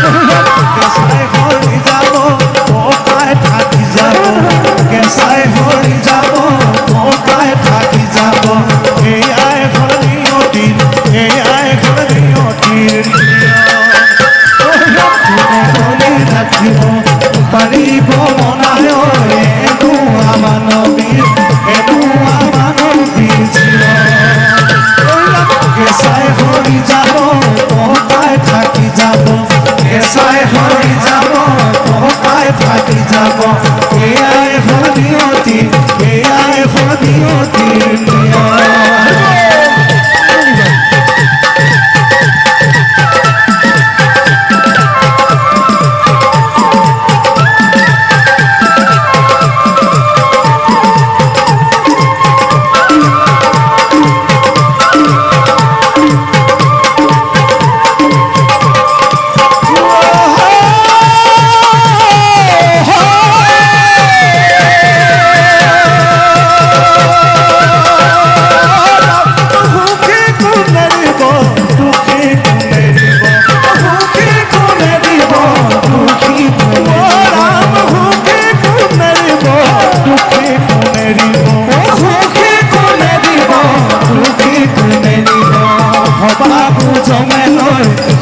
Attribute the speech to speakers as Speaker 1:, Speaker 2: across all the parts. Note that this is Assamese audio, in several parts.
Speaker 1: কেঁচাই হৰি যাব পকাই থাকি যাব কেঁচাই হৰি যাব পকাই থাকি যাব এয়াই হ'ল নিয়তিৰ এয়াই হ'ল নিয়তিৰ কোনে ৰাখিব পাৰিব মনায় এনো মানৱীৰ কেঁচাই হৰি যাব পকাই থাকি যাব কেঁচাই হৰি যাব পকাই থাকি যাব এয়াই হ'ল নিয়তি এয়াই হ'ল নিয়তিৰ নিয়ম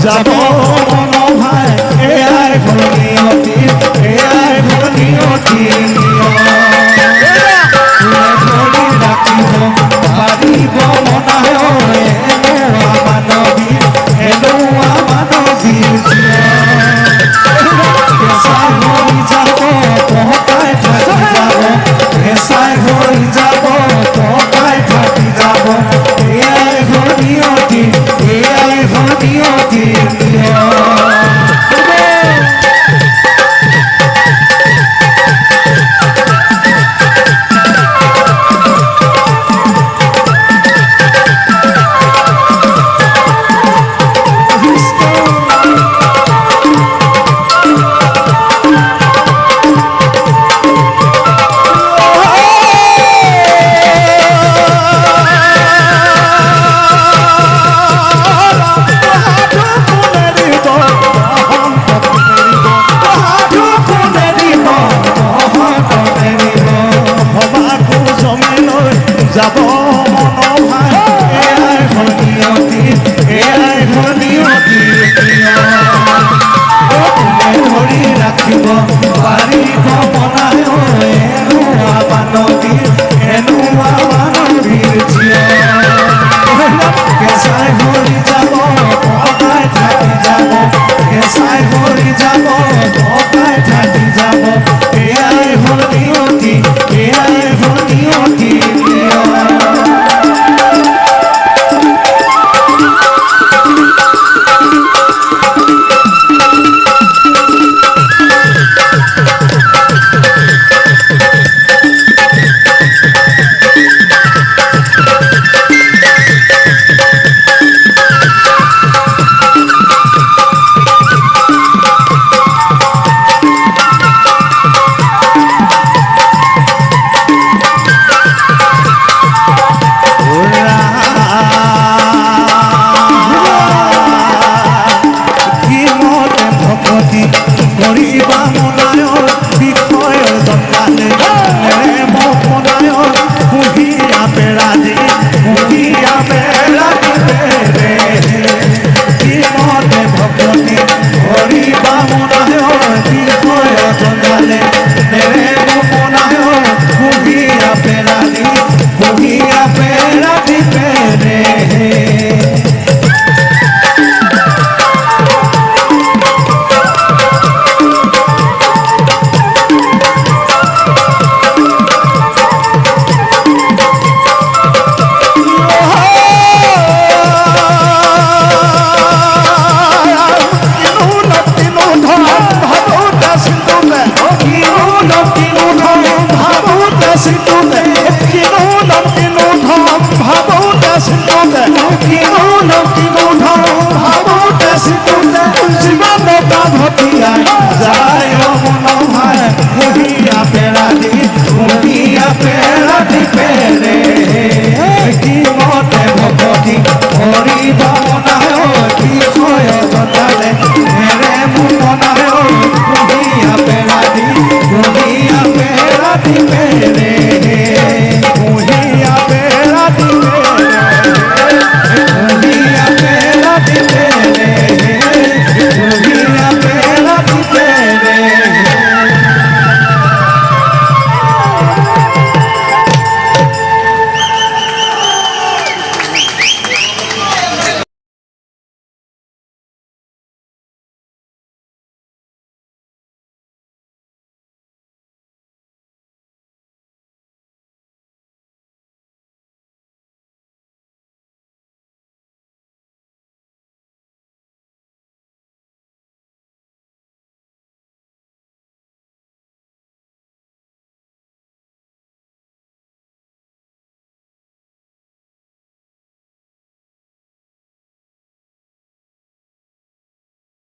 Speaker 1: যাব মনোভাই এয়াই হ'ল নিয়তিৰ এয়াই হ'ল নিয়তিৰ নিয়ম ধৰি ৰাখিব পাৰিব মনায় এনো মানৱীৰ এনোৱা মানৱীৰ কেঁচাই হৰি যাব পকাই থাকি যাব কেঁচাই হৰি যাব পকাই থাকি যাব এয়াই হ'ল নিয়তিৰ এয়াই হ'ল নিয়তিৰ যাব মনোভাই এয়াই হ'ল নিয়তিৰ এয়াই হ'ল নিয়তিৰ কোনে ধৰি ৰাখিব পাৰিব মনায় এনোৱা মানৱীৰ এনোৱা মানৱীৰ কেঁচাই হৰি যাব পকাই থাকি যাব কেঁচাই হৰি যাব পকাই থাকি যাব এয়াই হ'ল নিয়তি এয়াই হ'ল নিয়তিৰ কৰিবা মনায়ৰ বিষয়ৰ জনালে মোক মনায়ৰ পুহিয়া পেৰাদি মতে ভকতি কৰিবা মনায়ৰ বিষয়ৰ জনালে মোক মনায়ৰ পুহিয়া পেৰাদি পেৰে যায় মনোভাই